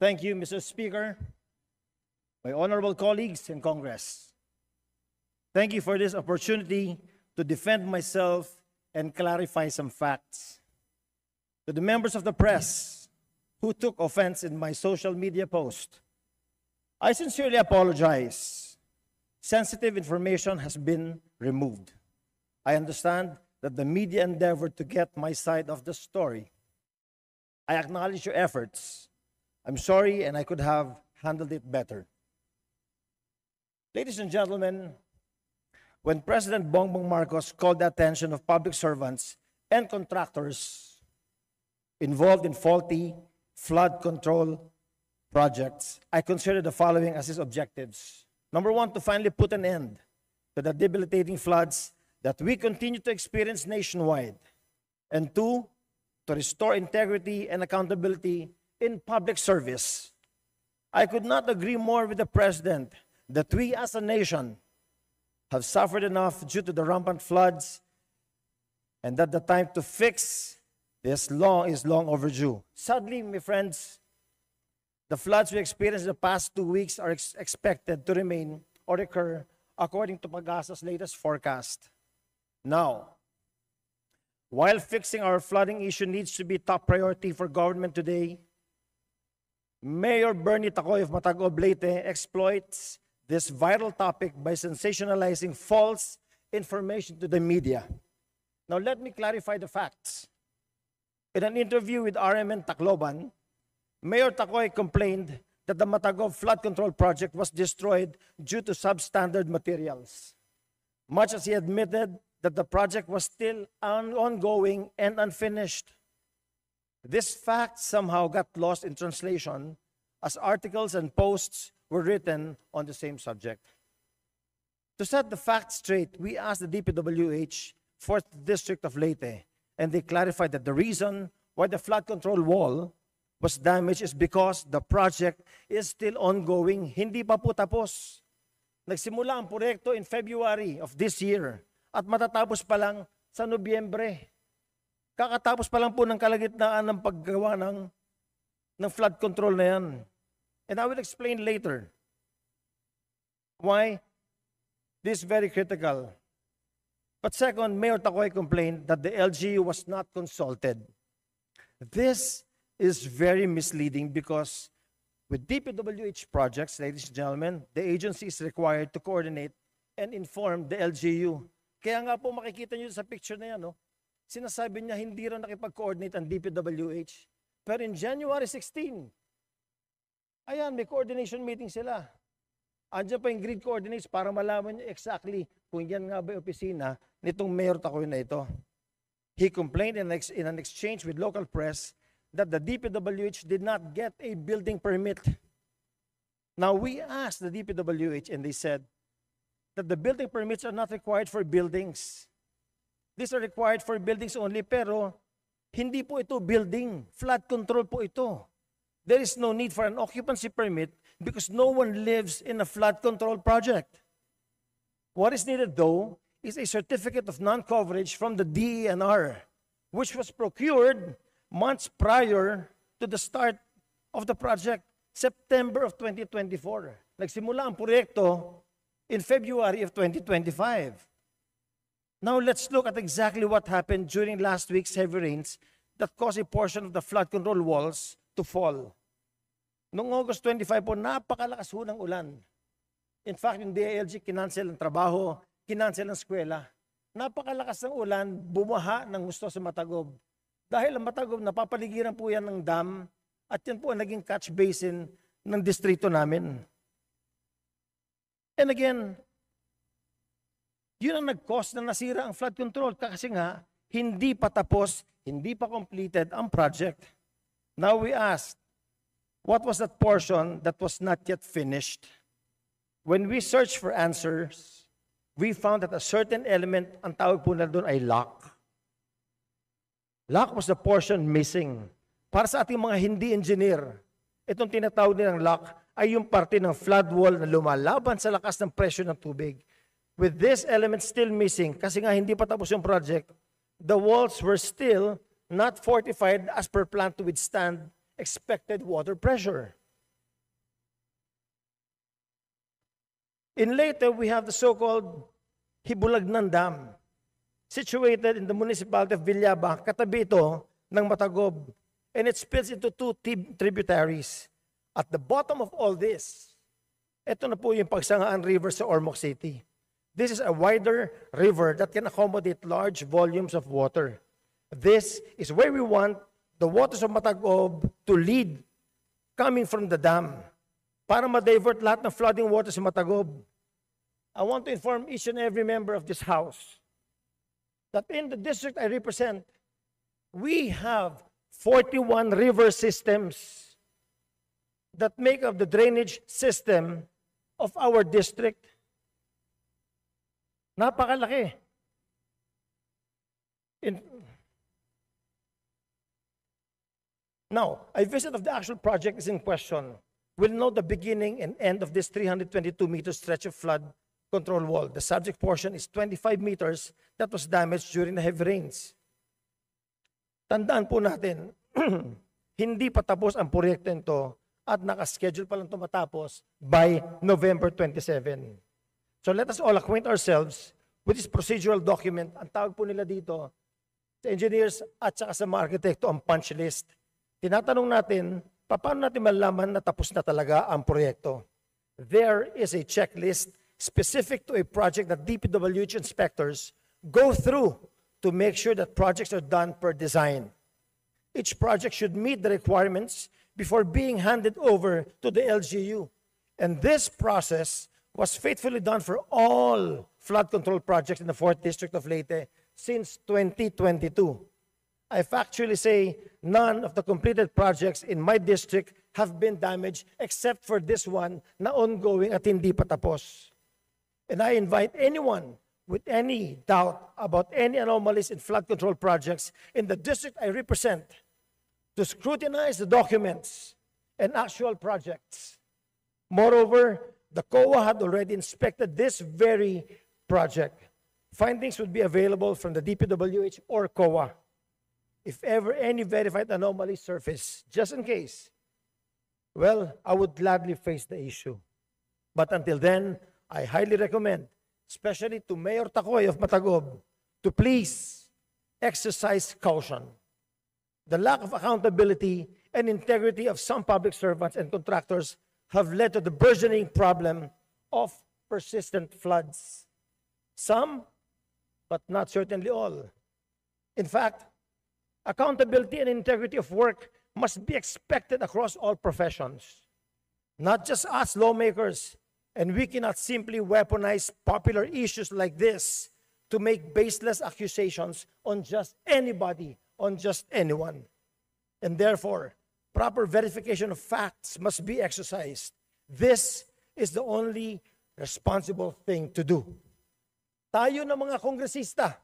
Thank you, Mr. Speaker, my honorable colleagues in Congress. Thank you for this opportunity to defend myself and clarify some facts. To the members of the press who took offense in my social media post, I sincerely apologize. Sensitive information has been removed. I understand that the media endeavored to get my side of the story. I acknowledge your efforts. I'm sorry, and I could have handled it better. Ladies and gentlemen, when President Bongbong Marcos called the attention of public servants and contractors involved in faulty flood control projects, I considered the following as his objectives. Number one, to finally put an end to the debilitating floods that we continue to experience nationwide. And two, to restore integrity and accountability in public service. I could not agree more with the President that we as a nation have suffered enough due to the rampant floods and that the time to fix this is long overdue. Sadly, my friends, the floods we experienced in the past 2 weeks are expected to remain or occur according to Pag-asa's latest forecast. Now, while fixing our flooding issue needs to be top priority for government today, Mayor Bernie Tacoy of Mataguog, Leyte exploits this viral topic by sensationalizing false information to the media. Now let me clarify the facts. In an interview with RMN Tacloban, Mayor Tacoy complained that the Mataguog flood control project was destroyed due to substandard materials, much as he admitted that the project was still ongoing and unfinished. This fact somehow got lost in translation as articles and posts were written on the same subject. To set the facts straight, we asked the DPWH, 4th District of Leyte, and they clarified that the reason why the flood control wall was damaged is because the project is still ongoing, hindi pa po tapos. Nagsimula ang proyekto in February of this year at matatapos pa lang sa Nobyembre. Kakatapos pa lang po ng kalagitnaan ng paggawa ng flood control na yan. And I will explain later why this is very critical. But second, Mayor Tacoy complained that the LGU was not consulted. This is very misleading because with DPWH projects, ladies and gentlemen, the agency is required to coordinate and inform the LGU. Kaya nga po makikita nyo sa picture na yan, no? Sinasabi niya hindi raw nakipag-coordinate ang DPWH. Pero in January 16, ayan, may coordination meeting sila. Andiyan pa yung grid coordinates para malaman niyo exactly kung yan nga ba yung opisina nitong Mayor Tacoy na ito. He complained in an exchange with local press that the DPWH did not get a building permit. Now, we asked the DPWH and they said that the building permits are not required for buildings. These are required for buildings only, pero hindi po ito building. Flood control po ito. There is no need for an occupancy permit because no one lives in a flood control project. What is needed, though, is a certificate of non-coverage from the DENR, which was procured months prior to the start of the project, September of 2024. Nagsimula ang proyekto in February of 2025. Now let's look at exactly what happened during last week's heavy rains that caused a portion of the flood control walls to fall. Noong August 25 po, napakalakas ho ng ulan. In fact, yung DILG kinancel ang trabaho, kinancel ang eskwela. Napakalakas ng ulan, bumaha ng gusto sa Mataguog. Dahil ang Mataguog, napapaligiran po yan ng dam at yan po ang naging catch basin ng distrito namin. And again, yun ang nag-cause na nasira ang flood control kasi nga, hindi pa tapos, hindi pa completed ang project. Now we ask, what was that portion that was not yet finished? When we searched for answers, we found that a certain element, ang tawag po na doon ay lock. Lock was the portion missing. Para sa ating mga hindi engineer, itong tinatawag nilang lock ay yung parte ng flood wall na lumalaban sa lakas ng presyo ng tubig. With this element still missing, kasi nga hindi pa tapos yung project, the walls were still not fortified as per plan to withstand expected water pressure. In Leyte, we have the so-called Hibulagnan Dam, situated in the municipality of Villaba, katabi ito ng Matagob, and it splits into two tributaries. At the bottom of all this, ito na po yung Pagsangaan River sa Ormoc City. This is a wider river that can accommodate large volumes of water. This is where we want the waters of Matagob to lead coming from the dam para ma-divert lahat ng flooding water sa Matagob. I want to inform each and every member of this house that in the district I represent, we have 41 river systems that make up the drainage system of our district. Napakalaki. Now, a visit of the actual project is in question. We'll know the beginning and end of this 322-meter stretch of flood control wall. The subject portion is 25 meters that was damaged during the heavy rains. Tandaan po natin, hindi pa tapos ang proyekto nito at nakaschedule pa lang ito matapos by November 27. So let us all acquaint ourselves with this procedural document. Ang tawag po nila dito sa engineers at saka sa mga arkitekto ang punch list. Tinatanong natin, paano natin malaman na tapos na talaga ang proyekto? There is a checklist specific to a project that DPWH inspectors go through to make sure that projects are done per design. Each project should meet the requirements before being handed over to the LGU. And this process was faithfully done for all flood control projects in the 4th District of Leyte since 2022. I factually say none of the completed projects in my district have been damaged except for this one na ongoing at hindi pa tapos. And I invite anyone with any doubt about any anomalies in flood control projects in the district I represent to scrutinize the documents and actual projects. Moreover, the COA had already inspected this very project. Findings would be available from the DPWH or COA. If ever any verified anomalies surface, just in case, well, I would gladly face the issue. But until then, I highly recommend, especially to Mayor Tacoy of Matagob, to please exercise caution. The lack of accountability and integrity of some public servants and contractors have led to the burgeoning problem of persistent floods. Some, but not certainly all. In fact, accountability and integrity of work must be expected across all professions, not just us lawmakers, and we cannot simply weaponize popular issues like this to make baseless accusations on just anybody, on just anyone. And therefore, proper verification of facts must be exercised. This is the only responsible thing to do. Tayo na mga kongresista,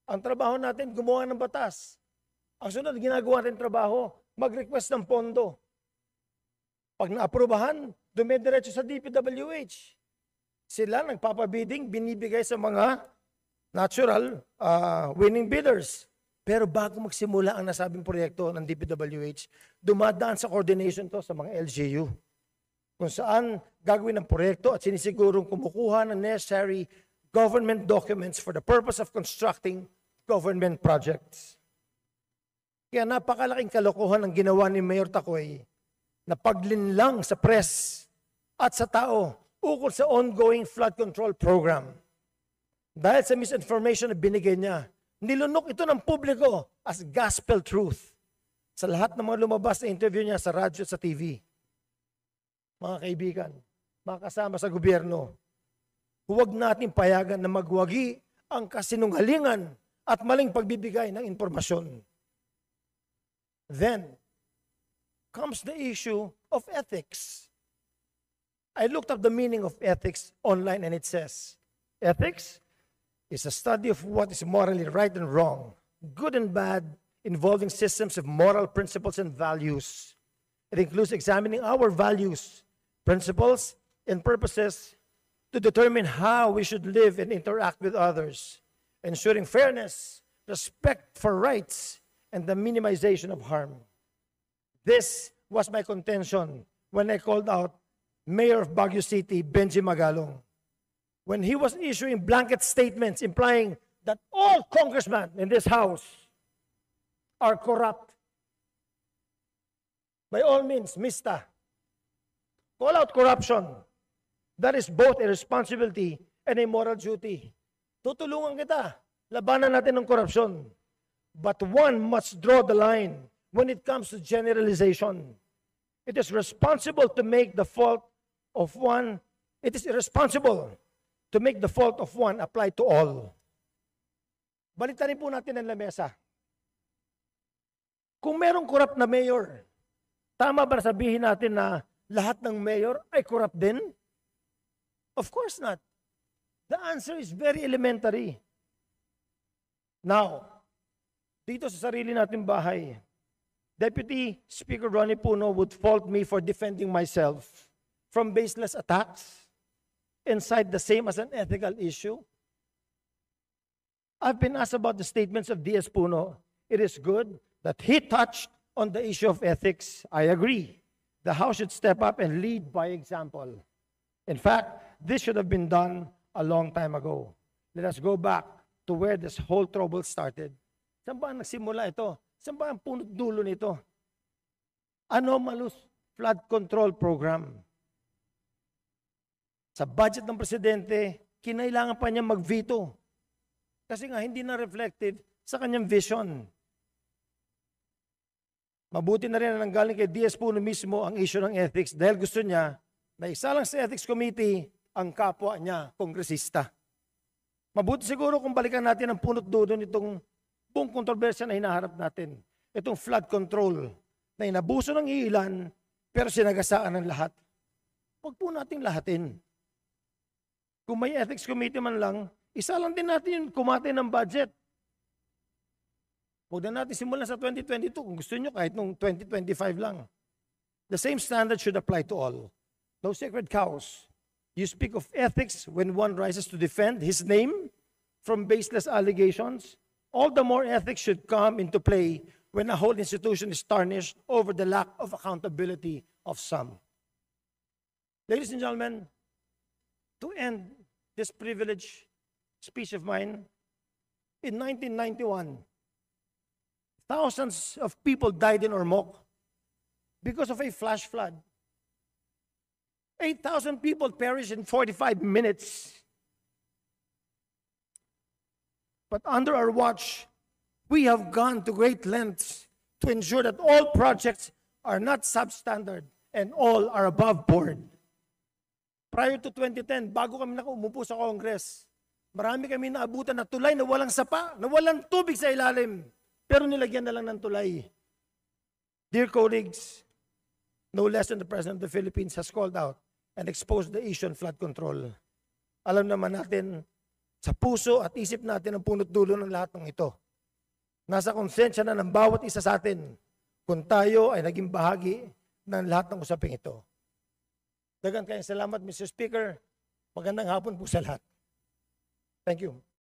ang trabaho natin, gumawa ng batas. Ang sunod, ginagawa natin trabaho, mag-request ng pondo. Pag naaprubahan, dumidiretso sa DPWH. Sila nagpapabidding, binibigay sa mga natural winning bidders. Pero bago magsimula ang nasabing proyekto ng DPWH, dumadaan sa coordination to sa mga LGU. Kung saan gagawin ang proyekto at sinisigurong kumukuha ng necessary government documents for the purpose of constructing government projects. Kaya napakalaking kalokohan ang ginawa ni Mayor Tacoy na paglinlang sa press at sa tao ukol sa ongoing flood control program. Dahil sa misinformation na binigay niya, nilunok ito ng publiko as gospel truth sa lahat ng mga lumabas na interview niya sa radyo at sa TV. Mga kaibigan, mga kasama sa gobyerno, huwag natin payagan na magwagi ang kasinungalingan at maling pagbibigay ng impormasyon. Then comes the issue of ethics. I looked up the meaning of ethics online and it says, ethics is a study of what is morally right and wrong, good and bad, involving systems of moral principles and values. It includes examining our values, principles, and purposes to determine how we should live and interact with others, ensuring fairness, respect for rights, and the minimization of harm. This was my contention when I called out Mayor of Baguio City, Benji Magalong, when he was issuing blanket statements implying that all congressmen in this house are corrupt. By all means, Mista, call out corruption. That is both a responsibility and a moral duty. Tutulungan kita. Labanan natin ng korupsyon. But one must draw the line when it comes to generalization. It is responsible to make the fault of one. It is irresponsible to make the fault of one apply to all. Balitarin po natin ang lamesa. Kung merong corrupt na mayor, tama ba sabihin natin na lahat ng mayor ay corrupt din? Of course not. The answer is very elementary. Now, dito sa sarili nating bahay, Deputy Speaker Ronnie Puno would fault me for defending myself from baseless attacks and cite the same as an ethical issue. I've been asked about the statements of DS Puno. It is good that he touched on the issue of ethics. I agree. The House should step up and lead by example. In fact, this should have been done a long time ago. Let us go back to where this whole trouble started. Saan ba nagsimula ito? Saan ba ang punot dulo nito? Anomalous flood control program. Sa budget ng presidente, kinailangan pa niya mag-veto. Kasi nga hindi na reflected sa kanyang vision. Mabuti na rin na nanggaling kay DS Puno mismo ang issue ng ethics dahil gusto niya na isa lang sa ethics committee ang kapwa niya, kongresista. Mabuti siguro kung balikan natin ang punot dulo nitong buong kontrobersya na hinaharap natin. Itong flood control na inabuso ng ilan pero sinagasaan ng lahat. Huwag po nating lahatin. Kung may ethics committee man lang, isa lang din natin yung kumate ng budget. Huwag na natin simulan sa 2022 kung gusto nyo kahit nung 2025 lang. The same standard should apply to all. No sacred cows. You speak of ethics when one rises to defend his name from baseless allegations. All the more ethics should come into play when a whole institution is tarnished over the lack of accountability of some. Ladies and gentlemen, to end this privileged speech of mine, in 1991, thousands of people died in Ormoc because of a flash flood. 8,000 people perished in 45 minutes. But under our watch, we have gone to great lengths to ensure that all projects are not substandard and all are above board. Prior to 2010, bago kami umupo sa Congress, marami kami naabutan na tulay na walang sapa, na walang tubig sa ilalim, pero nilagyan na lang ng tulay. Dear colleagues, no less than the President of the Philippines has called out and exposed the issue on flood control. Alam naman natin, sa puso at isip natin ang punot dulo ng lahat ng ito. Nasa konsensya na ng bawat isa sa atin kung tayo ay naging bahagi ng lahat ng usaping ito. Daghang kayong salamat, Mr. Speaker. Magandang hapon po sa lahat. Thank you.